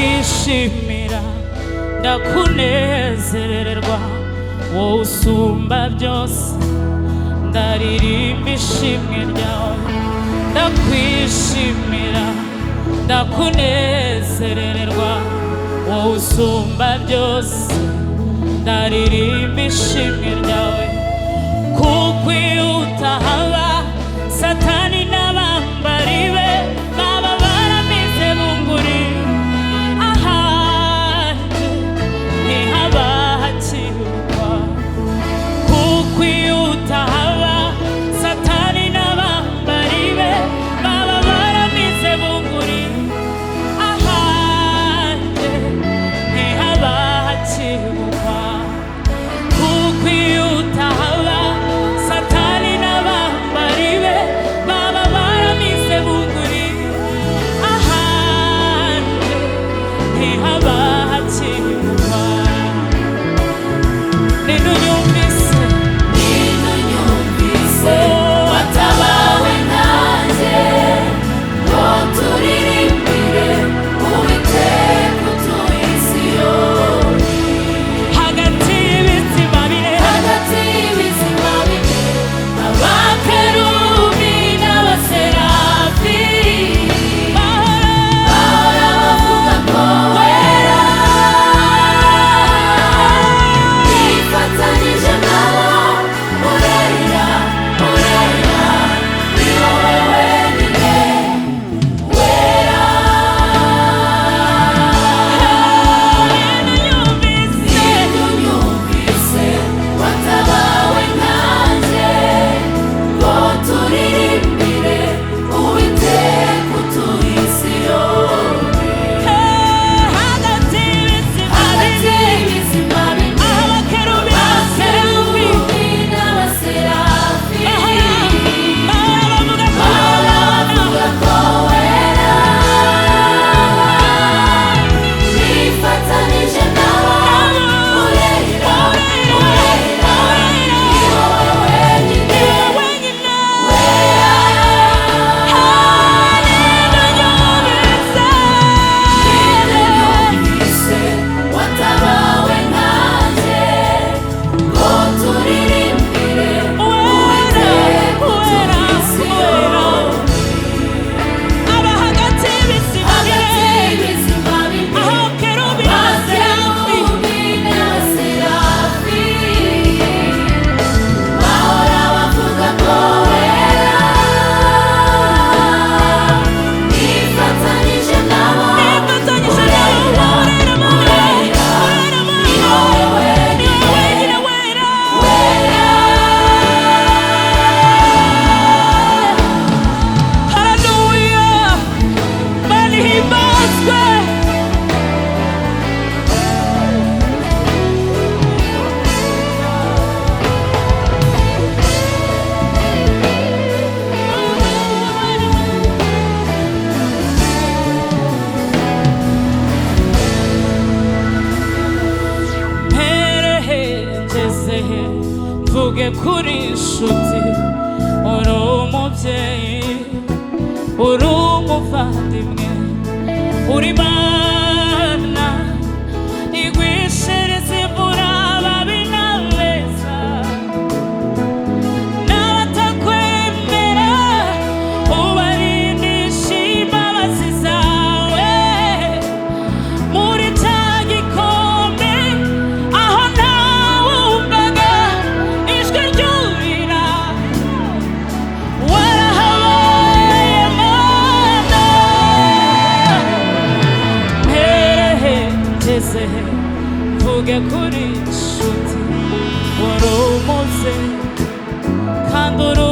ndakwishimira ndakunezererwa wowe usumba byose ndaririmba ishimwe ryawe ndakwishimira ndakunezererwa wowe usumba byose ndaririmba ishimwe ryawe kuko iyo utahaba satani n'abambari be baba baramize bunguri ahanje ntihaba hakirwa kuko iyo utahaba satani n'abambari be baba baramize bunguri ahanje ntihaba hakirwa kuko iyo utahaba satani n'abambari be baba baramize bunguri ahanje ntihaba hakirwa ninunyumvise watabawe nanjye ngo turirimbire Uwiteka utuye i Siyoni hagati y'ibizima bine abakerubi n'abaserafi bahora bavuga ko wera bifatanyije nabo urera urera ni wowe wenyine wera nidunyumvise watabawe nanjye ngo turirimbire Uwiteka utuye i Siyoni hagati y'ibizima hagati bine y'ibizima bine abakerubi n'abaserafi abakerubi n'abaserafi bahora bavuga ko bahora bavuga ko wera bifatanyije nabo urera urera ni wowe wenyine wenyine wera nidunyumvise watabawe nanjye ngo turirimbire Uwiteka utuye i Siyoni aba hagati y'ibizima hagati bine y'ibizima bine abakerubi n'abaserafi abakerubi n'abaserafi bahora bavuga ko wera bifatanyije nabo bifatanyije nabo urera urera ni wowe wenyine wenyine wera wera haleluya mani himbazwe mperehejezehe mvuge kuri inshuti uri umubyeyi uri umuvandimwe uri Mana igwishiriza imvura ababi n'abeza n'abatakwemera ubarindisha imbabazi zawe muri cya gikombe aho ntawumvaga ijwi ryurira warahabaye Mana mperehejezehe mvuge kuri inshuti uri umuze kandi uri